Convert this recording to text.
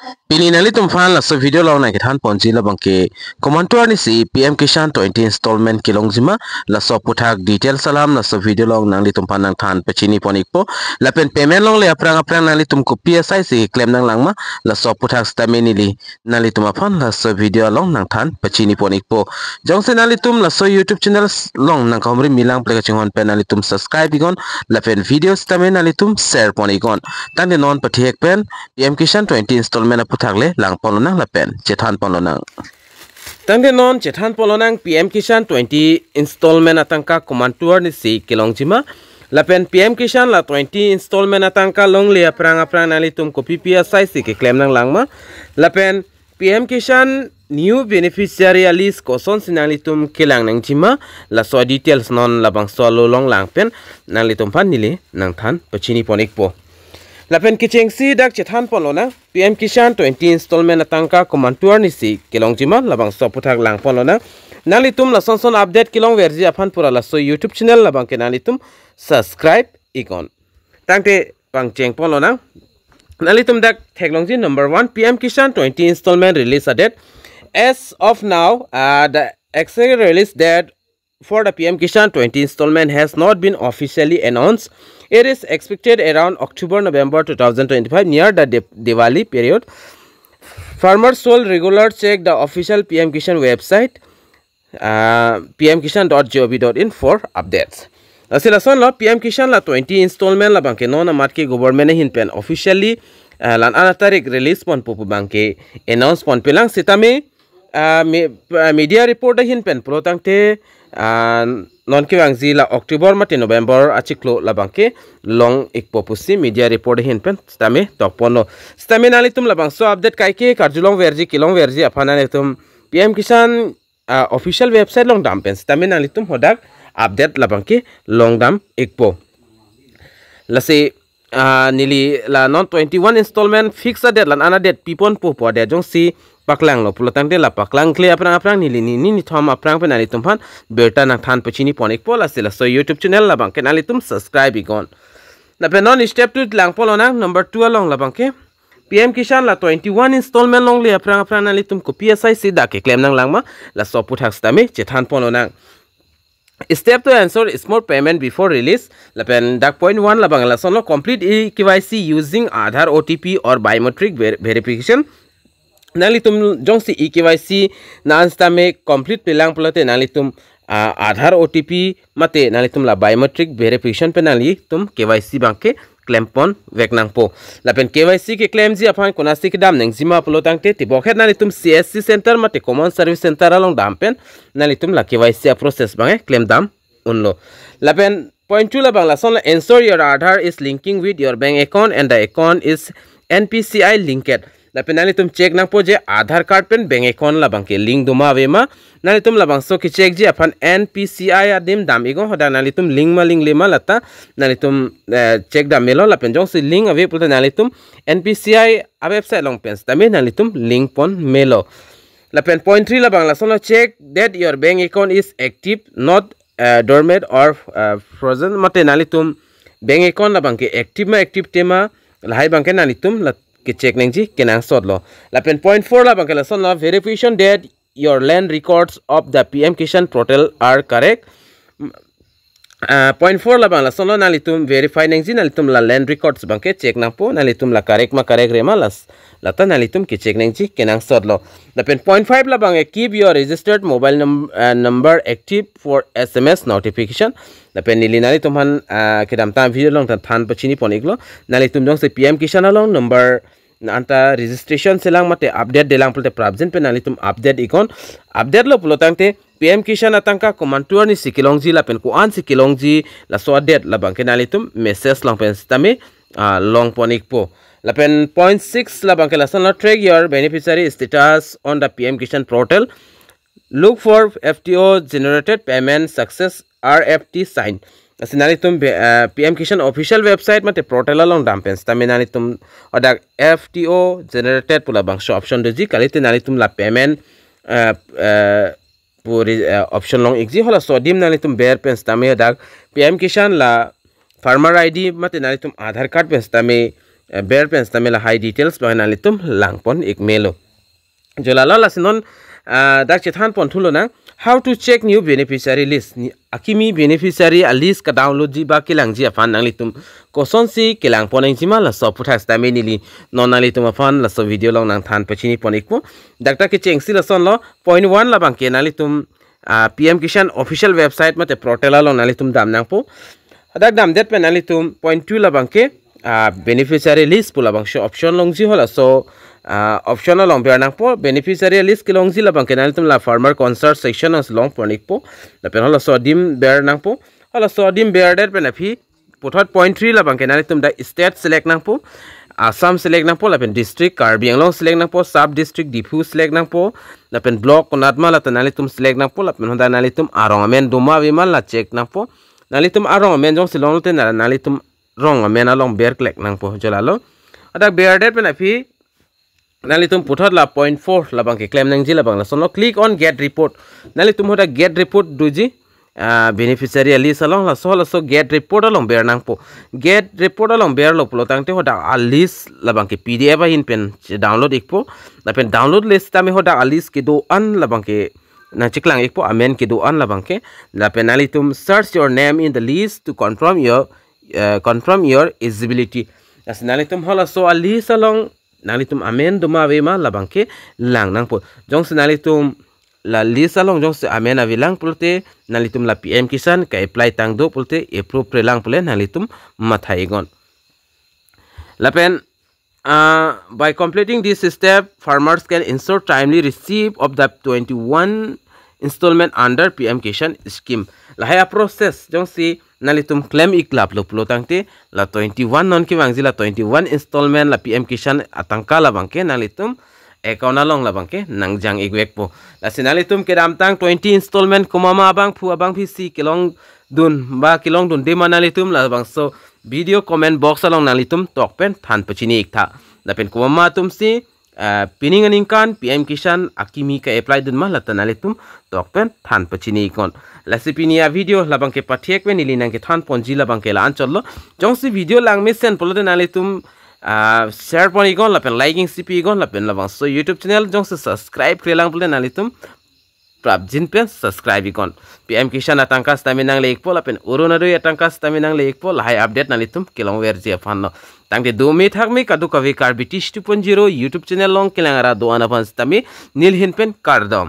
Pili nali tum fan la so video law na kithan ponji la bangke komantuar ni si PM Kishan 20 installment kilong jima la so puthak detail salam la so video law nang tum pan nang than pachini ponikpo la pen payment long le aprang nali tum ko PSI si claim nang langma la so puthak stamini li nali tum afan la so video long nang than pachini ponikpo jongse nali tum la so YouTube channel long nang kamri milang pleka chingon pen nali tum subscribe igon la pen video stamen nali tum share ponikon tang de non pathiek pen PM Kishan 20 installment thakle lang polonang lapen chethan polonang tangde non chethan polonang PM Kishan 20 installment atangka komantuar ni si kilongjima lapen PM Kishan la 20 installment atangka long le aprang nali tum ko PPSI si ke claim nang langma lapen PM Kishan new beneficiary list koson sinali tum kilang nang jima la so details non labang solo long langpen nali tum pan nili nang than pachini ponikpo lapen kichengsi dak chethan polona PM Kishan 20 installment atangka komantuar ni si kilong jima labang so puthak lang polona nali tum la son update kilong verji afan pura la so YouTube channel labang ke nali tum subscribe ikon tangte pangcheng polona nali tum dak technology number 1 PM Kishan 20 installment release a date as of now the exact release date for the PM Kishan 20 installment has not been officially announced. It is expected around October-November 2025 near the Diwali period. Farmers will regularly check the official PM Kishan website pmkishan.gov.in for updates. Asilason la PM Kishan la 20 installment la bangke non amat ke government hin pen officially lan ana tarik release pon popu bangke announce pon pelang sitame media report hin pen protang te non ke wangzi la October mate November achiklo la bangke long ikpopusi media report hin pen stame tokpono stame nalitum la bang so update kai ke karjulong verji kilong verji apana netum PM Kishan official website long dam pen stame nalitum hodak update la bangke long dam ikpo lase nili la non 21 installment fix a date lan ana date pipon popo de jong si paklang lo pulatang de la paklang kle aprang nili ni thom aprang pe nali tumhan beta na than pachini ponik pola sila so YouTube channel la bangke nali tum subscribe ikon na pe non step to lang polona number 2 long la bangke PM Kishan la 21 installment long le aprang nali tum ko PSI si da ke claim nang langma la so puthak stame chethan polona step to answer small payment before release lapen dak point 1 labang la sono complete KYC using Aadhaar OTP or biometric verification nali tum jongsi KYC na ansta me complete pelang pulate nali tum Aadhaar OTP mate nali tum la biometric verification pe nali tum KYC bangke claim pon veknang po lapen KYC ke claim ji aphan konasi ke dam neng jima pelotang te tibokhet nali tum CSC center mate common service center along dam pen nali tum la KYC process bange claim dam unlo lapen point 2 la bang la son ensure your Aadhaar is linking with your bank account and the account is NPCI linked lapen nali tum check nang po je Aadhaar card pen bank account la bangke link duma vema nali tum la bang so ki check ji aphan NPCI adim dam igo hoda nali tum link lema lata nali tum check dam melo lapen jong si link ave pulta nali tum NPCI a website long pens tame nali tum link pon melo lapen point 3 la bang la sono check that your bank account is active not dormant or frozen mate nali tum bank account la bangke active tema lahai bangke nali tum la ke check neng ji kenang sot lo lapen point 4 la bangke la son la verification that your land records of the PM Kishan portal are correct point 4 la bang la son lo nali tum verify neng ji nali tum la land records bangke check na po nali tum la correct rema las lata nali tum ke check neng ji kenang sot lo lapen point 5 la bang keep your registered mobile number active for SMS notification lapen nili nali tum han kedam tam video long than pachini poniglo nali tum jong se PM Kishan along number anta registration selang mate update delang pulte prabjen pe nali tum update ikon update lo pulotang te PM Kishan atangka komantuar ni sikilongji la pen ko an sikilongji la so update la bangke nali tum message long pen stame long ponik po la pen point 6 la bangke la son track your beneficiary status on the PM Kishan portal look for FTO generated payment success RFT sign asinali tum PM Kishan official website mate portal along dampens taminali tum oda FTO generated pula bang option doji kalite nali tum la payment puri option long exi hola sodim nali tum bear pens tame oda PM Kishan la farmer ID mate nali tum Aadhaar card pens tame bear pens tamela high details lo nalitum langpon ik melo jolala lasinon dak chethan pon thulo na how to check new beneficiary list akimi beneficiary a list ka download ji ba kilang ji afan nalitum koson si kilang poneng jima la so puthas tamenili nonalitum afan la so video long nang than pachini ponikpo dakta ke chengsi la son lo point 1 la bang ke nalitum PM Kishan official website mate protela long nalitum dam nangpo adak dam det penalitum point 2 la bang ke beneficiary list pula bang option long ji hola so optional long bear nangpo beneficiary list ke long ji la bang ke nalitum la farmer concert section as long ponikpo la pen hola so dim bear nangpo hola so dim bear der penafi puthot point 3 la bang ke nalitum da state select nangpo Assam select nangpo la pen district Karbi Anglong select nangpo sub district Difu select nangpo la pen block Konatma la nalitum select nangpo la pen honda nalitum Arongamen Duma Vimal la check nangpo nalitum Arongamen jong silong te nalitum rong amen along bear click nangpo jolalo ada bear der penafi nalitum puthot la point 4 la bang ke claim nang ji la bang la sono click on get report nalitum hoda get report duji beneficiary list along la so get report along bear nangpo get report along bear lo pulo tangte hoda a list la bang ke pdf a in pen download ikpo la pen download list tame hoda a list ke do an la bang ke na chiklang ikpo amen ke do an la bang ke la pen nalitum search your name in the list to confirm your eligibility as nalitum hola so a list along nalitum amen duma vema la bang ke lang nangpo jong nalitum la list along jong se amen avilang pulte nalitum la PM Kisan ka apply tang do pulte approve prelang pule nalitum mathaigon lapen by completing this step farmers can ensure timely receipt of the 21 installment under PM Kisan scheme la haya process jong si nalitum claim iklap lo pulo tangte la 21 non ki wangzi la 21 installment la PM Kisan atangka la bangke nalitum account along la bangke nangjang igwek po la sinalitum ke damtang 20 installment kumama abang pu abang pc kilong dun de manalitum la bang so video comment box along nalitum tokpen than pachini ikta la pen kumama tum si pining aningkan PM Kisan akimi ka apply dun ma la tanalitum tokpen than pachini ikon la sipinia video la bangke pathek we nilinang ke than ponji la bangke la anchollo jongsi video lang mesen polote nalitum share poni gon la pen liking cp gon la pen la bang so YouTube channel jong se subscribe krelang pole nalitum prabjin pen subscribe gon PM Kisan atangka staminang leikpo la pen urunado atangka staminang leikpo la hai update nalitum kilong werji afanno tangte 2 mi thakmi kadu kavi karbitish 2.0 YouTube channel long kilangara do anavans tami nilhin pen kardom